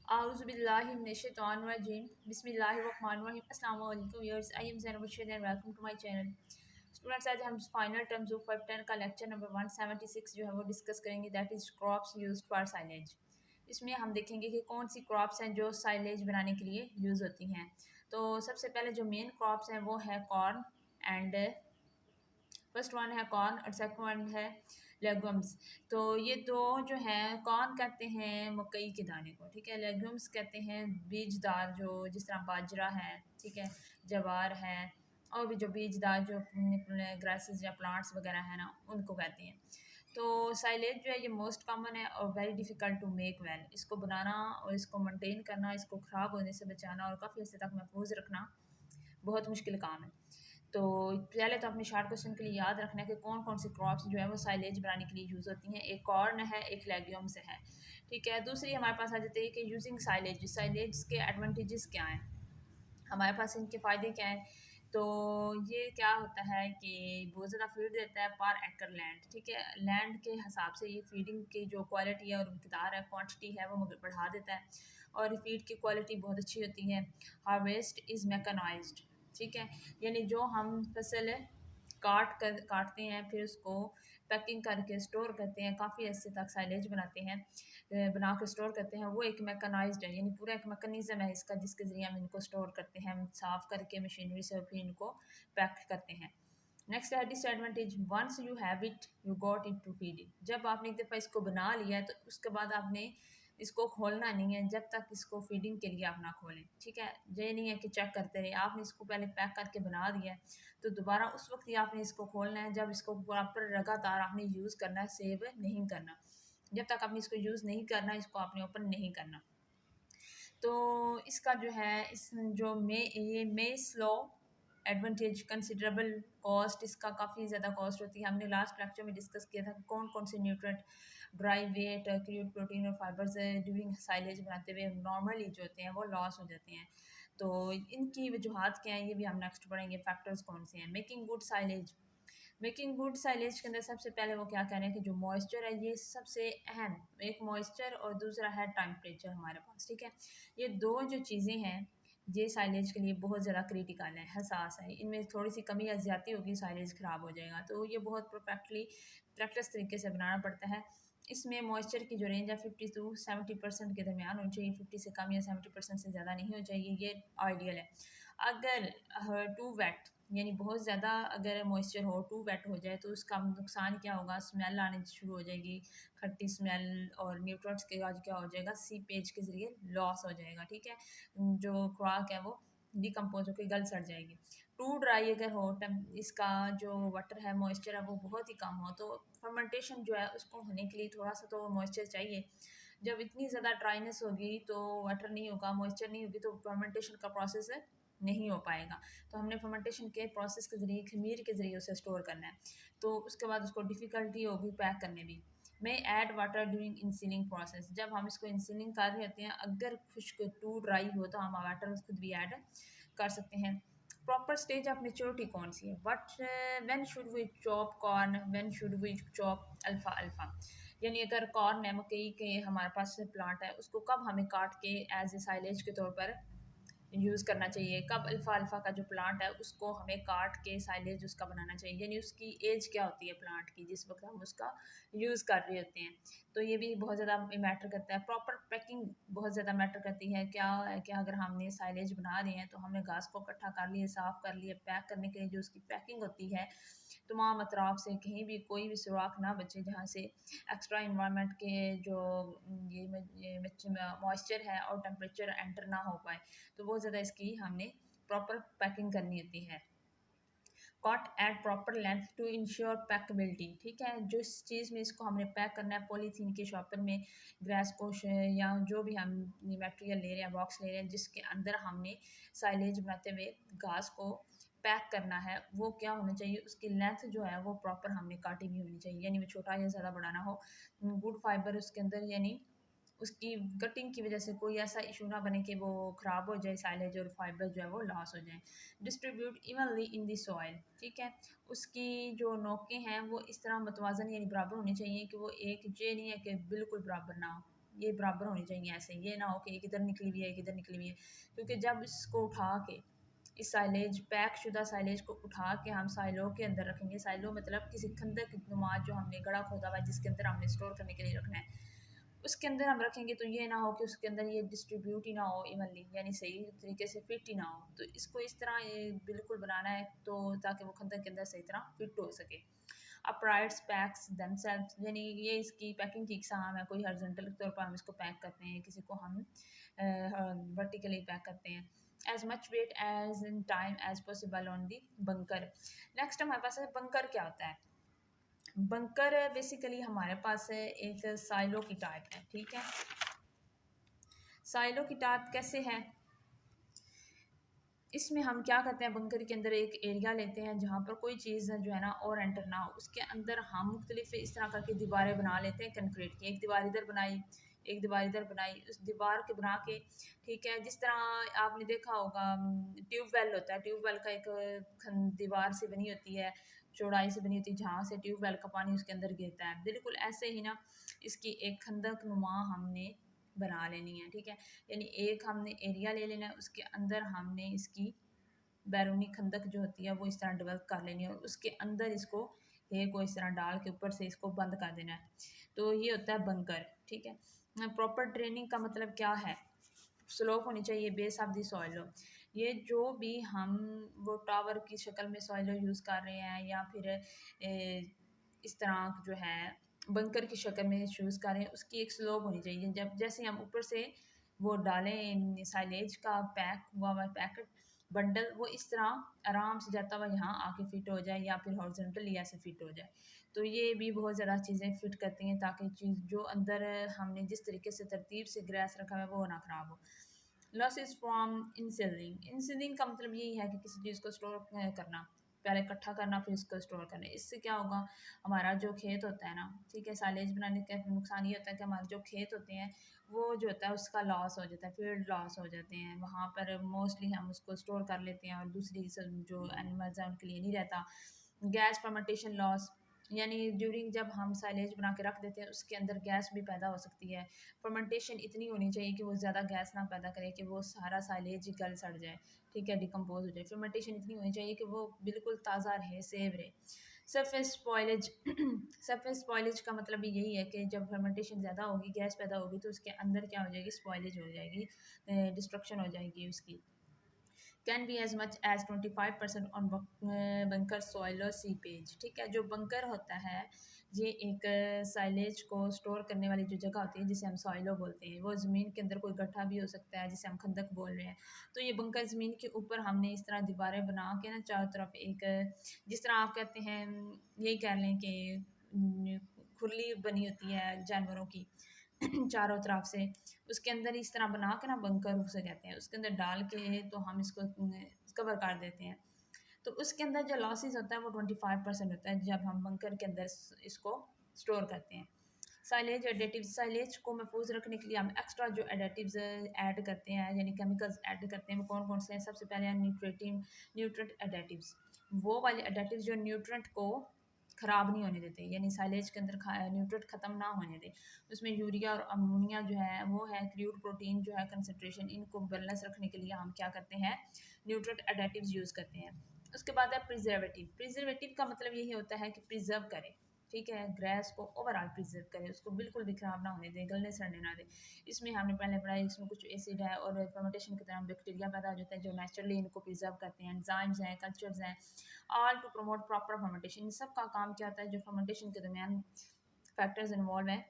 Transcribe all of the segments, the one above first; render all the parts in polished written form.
Auzubillahiminash-shaytanir-rajim. Bismillahir-Rahmanir-Rahim. Assalamu alaikum viewers. I am Zainab Bashir and welcome to my channel. Students, आज हम final terms of 510 का lecture number 176 जो है वो discuss करेंगे, that is crops used for silage. इसमें हम देखेंगे कि कौन सी क्रॉप्स हैं जो साइलेज बनाने के लिए यूज़ होती हैं। तो सबसे पहले जो मेन क्रॉप्स हैं वो है कॉर्न एंड फर्स्ट वन है कॉर्न और सेकंड वन है लेगुम्स। तो ये दो जो हैं, कॉर्न कहते हैं मकई के दाने को, ठीक है। लेगुम्स कहते हैं बीजदार, जो जिस तरह बाजरा है, ठीक है, जवार है, और भी जो बीजदार जो ग्रासेस या प्लांट्स वगैरह हैं ना, उनको कहते हैं। तो साइलेज जो है ये मोस्ट कॉमन है और very difficult to make well. इसको बनाना और इसको मेंटेन करना, इसको ख़राब होने से बचाना और काफ़ी हद तक महफूज रखना बहुत मुश्किल काम है। तो पहले तो अपने शार्ट क्वेश्चन के लिए याद रखना है कि कौन कौन सी क्रॉप्स जो है वो साइलेज बनाने के लिए यूज़ होती हैं। एक कॉर्न है, एक लेग्यूम्स है, ठीक है। दूसरी हमारे पास आ जाती है कि यूजिंग साइलेज, साइलेज के एडवांटेजेस क्या हैं, हमारे पास इनके फ़ायदे क्या हैं। तो ये क्या होता है कि बहुत ज़्यादा फीड देता है पर एकड़ लैंड, ठीक है। लैंड के हिसाब से ये फीडिंग की जो क्वालिटी है और मकदार है, क्वांटिटी है, वो बढ़ा देता है और फीड की क्वालिटी बहुत अच्छी होती है। हार्वेस्ट इज़ मैकेनाइज्ड, ठीक है, यानी जो हम फसल काटते हैं फिर उसको पैकिंग करके स्टोर करते हैं, काफ़ी ऐसे तक साइलेज बनाते हैं, बना के स्टोर करते हैं, वो एक मैकेनाइज्ड है, यानी पूरा एक मैकेनिज़्म है इसका जिसके ज़रिए हम इनको स्टोर करते हैं, हम साफ़ करके मशीनरी से फिर इनको पैक करते हैं। नेक्स्ट है disadvantage, once you have it you got it to feed it. जब आपने एक दफ़ा इसको बना लिया है तो उसके बाद आपने इसको खोलना नहीं है जब तक इसको फीडिंग के लिए आप ना खोलें, ठीक है। ये नहीं है कि चेक करते रहे, आपने इसको पहले पैक करके बना दिया है तो दोबारा उस वक्त ही आपने इसको खोलना है जब इसको प्रॉपर लगातार आपने यूज़ करना है, सेव नहीं करना। जब तक आपने इसको यूज़ नहीं करना, इसको आपने ओपन नहीं करना। तो इसका जो है इस जो मे स्लो एडवांटेज कंसिडरेबल कॉस्ट, इसका काफ़ी ज़्यादा कॉस्ट होती है। हमने लास्ट लेक्चर में डिस्कस किया था कौन कौन से nutrient, dry weight, crude protein और फाइबर्स ड्यूरिंग साइलेज बनाते हुए नॉर्मली जो होते हैं वो लॉस हो जाते हैं। तो इनकी वजूहत क्या हैं ये भी हम नेक्स्ट पढ़ेंगे, फैक्टर्स कौन से हैं। Making good silage, making good silage के अंदर सबसे पहले वो क्या कह रहे हैं कि जो मॉइस्चर है ये सबसे अहम, एक मॉइस्चर और दूसरा है टेम्परेचर हमारे पास, ठीक है। ये दो जो चीज़ें हैं ये साइलेज के लिए बहुत ज़्यादा क्रिटिकल है, हसास है। इनमें थोड़ी सी कमी या ज़्यादती होगी साइलेज ख़राब हो जाएगा। तो ये बहुत परफेक्टली प्रैक्टिस तरीके से बनाना पड़ता है। इसमें मॉइस्चर की जो रेंज है 50 to 70% के दरमियान होनी चाहिए, 50 से कम या 70% से ज़्यादा नहीं होनी चाहिए, ये आइडियल है। अगर टू वेट यानी बहुत ज़्यादा अगर मॉइस्चर हो, टू वेट हो जाए तो उसका नुकसान क्या होगा, स्मेल आनी शुरू हो जाएगी, खट्टी स्मेल, और न्यूट्रिएंट्स के आज क्या हो जाएगा, सीपेज के ज़रिए लॉस हो जाएगा, ठीक है। जो खुराक है वो डिकम्पोज होकर गल सड़ जाएगी। टू ड्राई अगर हो, इसका जो वाटर है, मॉइस्चर है, वो बहुत ही कम हो तो फर्मेंटेशन जो है उसको होने के लिए थोड़ा सा तो मॉइस्चर चाहिए। जब इतनी ज़्यादा ड्राइनेस होगी तो वाटर नहीं होगा, मॉइस्चर नहीं होगी, तो फर्मेंटेशन का प्रोसेस नहीं हो पाएगा। तो हमने फर्मेंटेशन के प्रोसेस के ज़रिए, खमीर के ज़रिए उसे स्टोर करना है, तो उसके बाद उसको डिफ़िकल्टी होगी पैक करने भी। में ऐड वाटर ड्यूरिंग इंसीलिंग प्रोसेस, जब हम इसको इंसीलिंग कर रहे होते हैं, अगर खुश्क टू ड्राई हो तो हम वाटर खुद भी ऐड कर सकते हैं। प्रॉपर स्टेज ऑफ मेच्योरिटी कौन सी है, but when should we chop corn, when should we chop अल्फ़ा अल्फ़ा, यानी अगर कॉर्न है, मकई के हमारे पास प्लांट है, उसको कब हमें काट के एज ए साइलेज के तौर पर यूज़ करना चाहिए, कब अल्फ़ा अल्फ़ा का जो प्लांट है उसको हमें काट के साइलेज उसका बनाना चाहिए, यानी उसकी एज क्या होती है प्लांट की जिस वक्त हम उसका यूज़ कर रहे होते हैं। तो ये भी बहुत ज़्यादा मैटर करता है। प्रॉपर पैकिंग बहुत ज़्यादा मैटर करती है। क्या है कि अगर हमने साइलेज बना रहे हैं तो हमने घास को इकट्ठा कर लिए, साफ़ कर लिए, पैक करने के लिए जो उसकी पैकिंग होती है, तमाम अतराफ से कहीं भी कोई भी सुराख ना बचे जहाँ से एक्स्ट्रा इन्वायरमेंट के जो ये मॉइस्चर है और टेम्परेचर एंटर ना हो पाए, तो बहुत ज़्यादा इसकी हमने प्रॉपर पैकिंग करनी होती है। Cut at proper length to ensure packability, ठीक है। जो इस चीज़ में इसको हमने पैक करना है, पॉलीथीन के शॉपर में, ग्रास कोश या जो भी हम मटेरियल ले रहे हैं, बॉक्स ले रहे हैं जिसके अंदर हमने साइलेज बनाते हुए घास को पैक करना है, वो क्या होना चाहिए, उसकी लेंथ जो है वो प्रॉपर हमने काटी हुई होनी चाहिए, यानी वो छोटा या ज़्यादा बड़ा ना हो। गुड फाइबर उसके अंदर, यानी उसकी कटिंग की वजह से कोई ऐसा इशू ना बने कि वो ख़राब हो जाए साइलेज और फाइबर जो है वो लॉस हो जाए। Distribute evenly in the soil, ठीक है। उसकी जो नोकें हैं वो इस तरह मतवाजन यानी बराबर होनी चाहिए कि वो एक ये नहीं है कि बिल्कुल बराबर ना हो, ये बराबर होनी चाहिए ऐसे, ये ना हो कि एक इधर निकली हुई है एक इधर निकली हुई है। क्योंकि जब इसको उठा के इस साइलेज पैक शुदा साइलेज को उठा के हम साइलो के अंदर रखेंगे, साइलो मतलब किसी खंदक नुमा जो हमने गड़ा खोदा हुआ है जिसके अंदर हमने स्टोर करने के लिए रखना है, उसके अंदर हम रखेंगे तो ये ना हो कि उसके अंदर ये डिस्ट्रीब्यूट ही ना हो इवनली, यानी सही तरीके से फिट ही ना हो। तो इसको इस तरह ये बिल्कुल बनाना है तो ताकि वो खंदक के अंदर सही तरह फिट हो सके। अपराइट्स पैक्स दमसेल्व्स, यानी ये इसकी पैकिंग की इकसाम है। कोई हॉरिजॉन्टल तौर पर हम इसको पैक करते हैं, किसी को हम वर्टिकली पैक करते हैं। As much weight as in time as possible on the bunker. Next हमारे पास है बंकर। क्या होता है बंकर? बेसिकली हमारे पास है एक साइलो की टाइप है, ठीक है। साइलो की टाइप कैसे है? इसमें हम क्या करते हैं, बंकर के अंदर एक एरिया लेते हैं जहाँ पर कोई चीज़ जो है ना और एंटर ना हो, उसके अंदर हम मुख्तलिफ इस तरह करके दीवारें बना लेते हैं कंक्रीट की। एक दीवार इधर बनाई, एक दीवार इधर बनाई, उस दीवार के बना के, ठीक है। जिस तरह आपने देखा होगा ट्यूबवेल होता है, ट्यूबवेल का एक दीवार से बनी होती है, चौड़ाई से बनी होती है, जहाँ से ट्यूबवेल का पानी उसके अंदर गिरता है। बिल्कुल ऐसे ही ना इसकी एक खंदक नुमा हमने बना लेनी है, ठीक है। यानी एक हमने एरिया ले लेना है, उसके अंदर हमने इसकी बैरूनी खंदक जो होती है वो इस तरह डेवलप कर लेनी है और उसके अंदर इसको हे को इस तरह डाल के ऊपर से इसको बंद कर देना है। तो ये होता है बंकर, ठीक है। प्रॉपर ड्रेनिंग का मतलब क्या है? स्लोप होनी चाहिए, बेस ऑफ दी सॉइल। ये जो भी हम वो टावर की शक्ल में सॉइल यूज़ कर रहे हैं या फिर इस तरह जो है बंकर की शक्ल में यूज़ कर रहे हैं, उसकी एक स्लोप होनी चाहिए। जब जैसे हम ऊपर से वो डालें साइलेज का पैक हुआ हुआ पैकेट बंडल, वो इस तरह आराम से जाता हुआ यहाँ आके फिट हो जाए या फिर हॉरिजॉन्टली ऐसे फिट हो जाए। तो ये भी बहुत ज़्यादा चीज़ें फिट करती हैं ताकि चीज़ जो अंदर हमने जिस तरीके से तरतीब से ग्रेस रखा हुआ है वो ना ख़राब हो। Losses from इंसिलिंग। इंसिलिंग का मतलब यही है कि किसी चीज़ को स्टोर करना, पहले इकट्ठा करना फिर उसको स्टोर करना। इससे क्या होगा, हमारा जो खेत होता है ना, ठीक है, साइलेज बनाने का नुकसान ये होता है कि हमारे जो खेत होते हैं वो जो होता है उसका लॉस हो जाता है, फील्ड लॉस हो जाते हैं। वहाँ पर मोस्टली हम उसको स्टोर कर लेते हैं और दूसरी जो एनिमल्स हैं उनके लिए नहीं रहता। गैस फर्मेंटेशन लॉस, यानी ड्यूरिंग जब हम साइलेज बना के रख देते हैं उसके अंदर गैस भी पैदा हो सकती है। फर्मेंटेशन इतनी होनी चाहिए कि वो ज़्यादा गैस ना पैदा करे कि वो सारा साइलेज ही गल सड़ जाए, ठीक है, डिकम्पोज हो जाए। फर्मेंटेशन इतनी होनी चाहिए कि वो बिल्कुल ताज़ा रहे, सेव रहे। सरफेस स्पॉइलेज सरफेस स्पॉइलेज का मतलब भी यही है कि जब फर्मेंटेशन ज़्यादा होगी, गैस पैदा होगी, तो उसके अंदर क्या हो जाएगी, स्पॉइलेज हो जाएगी, डिस्ट्रक्शन हो जाएगी उसकी। Can be as much as 25% on bunker soil और सीपेज, ठीक है। जो बंकर होता है ये एक साइलेज को स्टोर करने वाली जो जगह होती है जिसे हम सॉइलो बोलते हैं। वो ज़मीन के अंदर कोई गड्ढा भी हो सकता है जिसे हम खंदक बोल रहे हैं। तो ये बंकर ज़मीन के ऊपर हमने इस तरह दीवारें बना के ना चारों तरफ एक जिस तरह आप कहते हैं यही कह लें कि खुरली बनी होती है जानवरों की चारों तरफ से, उसके अंदर इस तरह बना के ना बंकर उसे कहते हैं, उसके अंदर डाल के तो हम इसको कवर कर देते हैं। तो उसके अंदर जो लॉसेस होता है वो 25% होता है जब हम बंकर के अंदर इसको स्टोर करते हैं। साइलेज एडेटिव्स, साइलेज को महफूज रखने के लिए हम एक्स्ट्रा जो एडेटिव्स ऐड करते हैं यानी केमिकल्स ऐड करते हैं, वो कौन कौन से हैं? सबसे पहले हैं न्यूट्रेंट एडेटिव्स। वो वाले एडेटिव्स जो न्यूट्रेंट को ख़राब नहीं होने देते, यानी साइलेज के अंदर न्यूट्रेंट ख़त्म ना होने दें। उसमें यूरिया और अमोनिया जो है वो है, क्रूड प्रोटीन जो है कंसनट्रेशन, इनको बैलेंस रखने के लिए हम क्या करते हैं, न्यूट्रेंट एडेटिव्स यूज़ करते हैं। उसके बाद है प्रिजर्वेटिव। प्रिजर्वेटिव का मतलब यही होता है कि प्रिजर्व करें, ठीक है, ग्रेस को ओवरऑल प्रिजर्व करें, उसको बिल्कुल भी ख़राब ना होने दें, गलने सड़ने ना दें। इसमें हमने पहले पढ़ा है इसमें कुछ एसिड है और फर्मेंटेशन के दौरान बैक्टीरिया पैदा हो जाता है जो नेचुरली इनको प्रिजर्व करते हैं। एंजाइम्स हैं, कल्चर्स हैं, all to promote proper fermentation. इन सब का काम क्या होता है, जो फर्मेंटेशन के दरमियान फैक्टर्स इन्वॉल्व हैं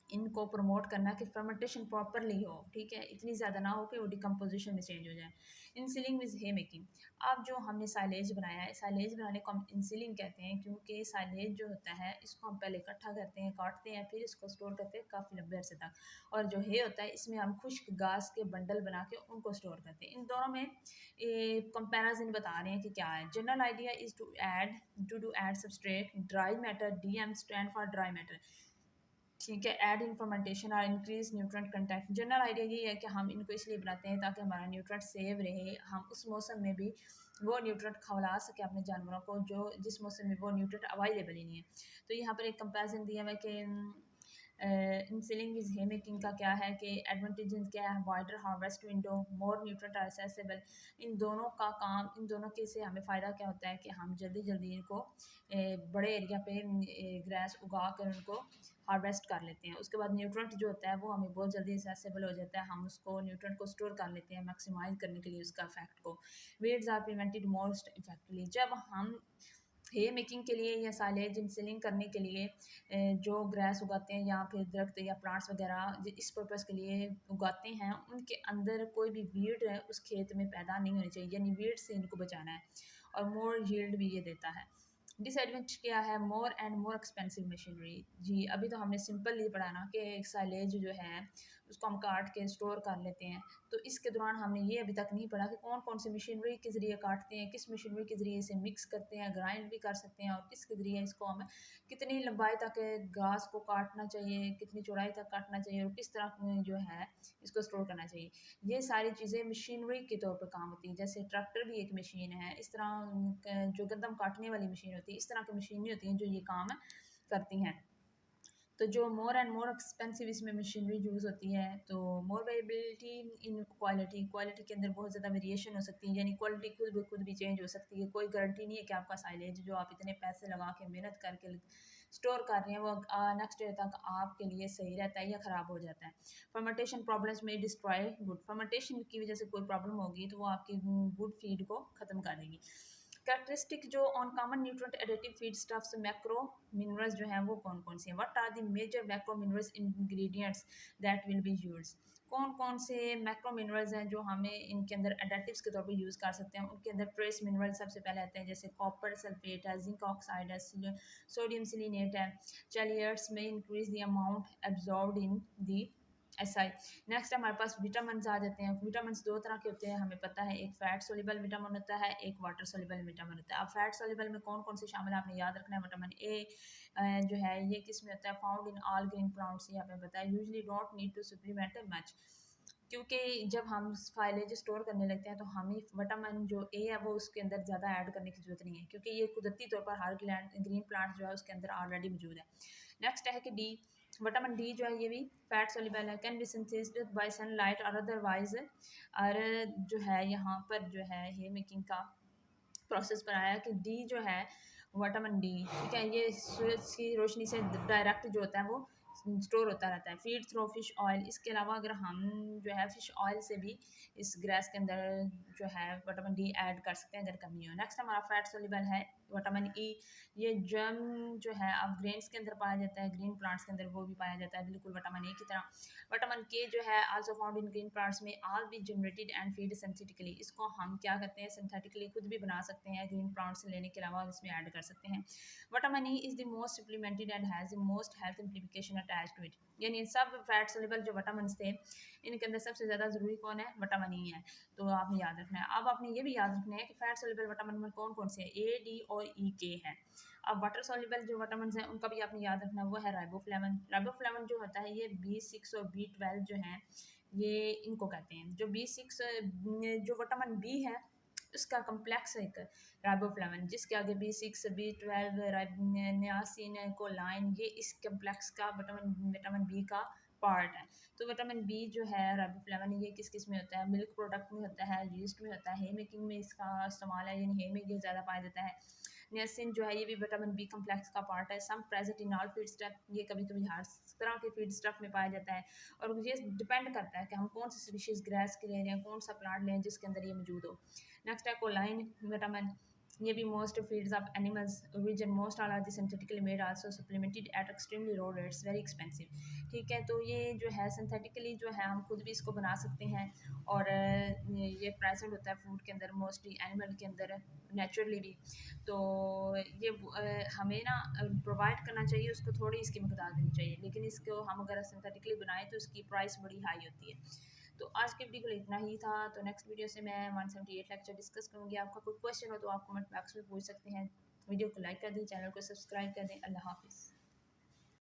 इनको प्रमोट करना कि फर्मेंटेशन प्रॉपरली हो, ठीक है, इतनी ज़्यादा ना हो कि वो डिकम्पोजिशन में चेंज हो जाए। इंसिलिंग विज हे मेकिंग। अब जो हमने साइलेज बनाया है, साइलेज बनाने को हम इंसिलिंग कहते हैं क्योंकि साइलेज जो होता है इसको हम पहले इकट्ठा करते हैं, काटते हैं, फिर इसको स्टोर करते हैं काफ़ी लंबे अरसे तक। और जो हे होता है इसमें हम खुश्क घास के बंडल बना के उनको स्टोर करते हैं। इन दोनों में कंपेरिजन बता रहे हैं कि क्या है। General idea is to add substrate dry matter, DM stand for dry matter, ठीक है, ऐड इन फर्मेंटेशन और increase nutrient content. General idea ये है कि हम इनको इसलिए बनाते हैं ताकि हमारा न्यूट्रेंट सेव रहे, हम उस मौसम में भी वो न्यूट्रेंट खवला सके अपने जानवरों को जो जिस मौसम में वो न्यूट्रेंट अवेलेबल ही नहीं है। तो यहाँ पर एक कंपैरिजन दिया हुआ है कि इंसिलिंग इज हे मेकिंग का क्या है कि एडवांटेजेस क्या है, वाइडर हार्वेस्ट विंडो, मोर न्यूट्रेंट एक्सेसिबल। इन दोनों का काम, इन दोनों के से हमें फ़ायदा क्या होता है कि हम जल्दी जल्दी इनको बड़े एरिया पे ग्रास उगा कर उनको हार्वेस्ट कर लेते हैं। उसके बाद न्यूट्रेंट जो होता है वो हमें बहुत जल्दी एक्सेसिबल हो जाता है, हम उसको न्यूट्रेंट को स्टोर कर लेते हैं मैक्सिमाइज करने के लिए उसका इफेक्ट को। Weeds are prevented most effectively. जब हम हे मेकिंग के लिए या साइलेज इंसिलिंग करने के लिए जो ग्रास उगाते हैं या फिर दरख्त या प्लांट्स वगैरह इस पर्पज़ के लिए उगाते हैं, उनके अंदर कोई भी वीड है उस खेत में पैदा नहीं होनी चाहिए, यानी वीड से इनको बचाना है। और मोर यील्ड भी ये देता है। डिसएडवांटेज क्या है, more and more expensive machinery. जी अभी तो हमने सिंपल ये पढ़ा ना कि साइलेज जो है उसको हम काट के स्टोर कर लेते हैं, तो इसके दौरान हमने ये अभी तक नहीं पढ़ा कि कौन कौन सी मशीनरी के ज़रिए काटते हैं, किस मशीनरी के ज़रिए इसे मिक्स करते हैं, ग्राइंड भी कर सकते हैं, और किसके ज़रिए इसको हम कितनी लंबाई तक घास को काटना चाहिए, कितनी चौड़ाई तक काटना चाहिए, और किस तरह जो है इसको स्टोर करना चाहिए। ये सारी चीज़ें मशीनरी के तौर पर काम होती हैं। जैसे ट्रैक्टर भी एक मशीन है, इस तरह जो गंदम काटने वाली मशीन होती है, इस तरह की मशीनें होती हैं जो ये काम करती हैं। तो जो मोर एंड मोर एक्सपेंसिव इसमें मशीनरी यूज़ होती है, तो मोर वेरिएबिलिटी इन क्वालिटी, क्वालिटी के अंदर बहुत ज़्यादा वेरिएशन हो सकती है, यानी क्वालिटी खुद भी चेंज हो सकती है। कोई गारंटी नहीं है कि आपका साइलेज जो आप इतने पैसे लगा के मेहनत करके स्टोर कर रहे हैं वो नेक्स्ट डे तक आपके लिए सही रहता है या ख़राब हो जाता है। फर्मेंटेशन प्रॉब्लम्स में डिस्ट्रॉय गुड, फर्मेंटेशन की वजह से कोई प्रॉब्लम होगी तो वो आपकी गुड फीड को ख़त्म कर देगी। कैरेक्टरिस्टिक जो on common nutrient additive feed stuffs macro minerals जो हैं वो कौन कौन से हैं, what are the major macro minerals ingredients that will be used. कौन कौन से मैक्रो मिनरल्स हैं जो हमें इनके अंदर एडेटिव्स के तौर पर यूज़ कर सकते हैं। उनके अंदर ट्रेस मिनरल सबसे पहले आते हैं, जैसे कॉपर सल्फेट है, जिंक ऑक्साइड है, सोडियम सिलिनेट है। चैलियर्स में increase the amount absorbed in the SI। Next हमारे पास विटामिन आ जाते हैं। विटामिन दो तरह के होते हैं हमें पता है, एक फैट सोल्यूबल विटामिन होता है, एक वाटर सोल्यूबल विटामिन होता है। अब फैट सोल्यूबल में कौन कौन से शामिल है आपने याद रखना है। विटामिन ए जो है ये किस में होता है, found in all green plants, ये हमें पता है। Usually don't need to supplement much, क्योंकि जब हम फाइलेज स्टोर करने लगते हैं तो हमें विटामिन जो ए है वो उसके अंदर ज़्यादा ऐड करने की जरूरत नहीं है, क्योंकि ये कुदरती तौर पर हर ग्रीन प्लांट जो है उसके अंदर ऑलरेडी मौजूद है। नेक्स्ट है कि डी, विटामिन डी जो है ये भी फैट सोल्यूबल है, can be synthesised by sunlight और अदरवाइज। और जो है यहाँ पर जो है ये मेकिंग का प्रोसेस पर आया कि डी जो है विटामिन डी, ठीक है, ये सूरज की रोशनी से डायरेक्ट जो होता है वो स्टोर होता रहता है। फीड थ्रो फिश ऑयल, इसके अलावा अगर हम जो है फिश ऑयल से भी इस ग्रेस के अंदर जो है विटामिन डी ऐड कर सकते हैं अगर कमी हो। नेक्स्ट हमारा फैट सोल्यूबल है विटामिन ई, ये जर्म जो है अब ग्रेन्स के अंदर पाया जाता है, ग्रीन प्लांट्स के अंदर वो भी पाया जाता है बिल्कुल विटामिन ए की तरह। विटामिन के जो है also found in green plants में, all be generated and feed synthetically, इसको हम क्या करते हैं सिंथेटिकली खुद भी बना सकते हैं, ग्रीन प्लांट्स से लेने के अलावा इसमें ऐड कर सकते हैं। Vitamin E is the most supplemented and has the most health implication attach to it, यानी सब फैट सोल्यूबल जो विटामिन थे इनके अंदर सबसे ज़्यादा ज़रूरी कौन है, विटामिन ई है। तो आपने याद रखना है। अब आपने ये भी याद रखना है कि फैट सोल्यूबल विटामिन में कौन कौन से हैं, ए डी और ई के हैं। अब वाटर सोल्यूबल जो विटामिन हैं उनका भी आपने याद रखना है, वो है राइबोफ्लेविन। राइबोफ्लेविन जो होता है ये B6 और B12 जो हैं ये इनको कहते हैं। जो B6 जो विटामिन बी है उसका कम्प्लेक्स एक राइबोफ्लेविन, जिसके आगे B6 B12 नियासिन कोलाइन, ये इस कम्प्लेक्स का विटामिन बी का पार्ट है। तो विटामिन बी जो है राइबोफ्लेविन ये किस किस में होता है, मिल्क प्रोडक्ट में होता है, यीस्ट में होता है, हे मेकिंग में इसका इस्तेमाल है, यानी हे में ये ज़्यादा पाया जाता है। नियासिन जो है ये भी विटामिन बी कम्प्लेक्स का पार्ट है। Some present in all feed stuff, ये कभी कभी हर तरह के फीड स्टफ में पाया जाता है, और ये डिपेंड करता है कि हम कौन सी स्पीशीज़ ग्रास के ले रहे हैं, कौन सा प्लांट लें जिसके अंदर ये मौजूद हो। नेक्स्ट है कोलाइन विटामिन, ये भी most feeds of animals origin most all are synthetically made also supplemented at extremely low rates very expensive, ठीक है। तो ये जो है सिंथेटिकली जो है हम खुद भी इसको बना सकते हैं, और ये प्रेजेंट होता है फूड के अंदर मोस्टली एनिमल के अंदर नेचुरली भी। तो ये हमें ना प्रोवाइड करना चाहिए, उसको थोड़ी इसकी मकदार देनी चाहिए, लेकिन इसको हम अगर सिंथेटिकली बनाएं तो इसकी प्राइस बड़ी हाई होती है। तो आज के वीडियो को इतना ही था। तो नेक्स्ट वीडियो से मैं 178 लेक्चर डिस्कस करूँगी। आपका कोई क्वेश्चन हो तो आप कमेंट बॉक्स में पूछ सकते हैं। वीडियो को लाइक कर दें, चैनल को सब्सक्राइब कर दें। अल्लाह हाफिज़।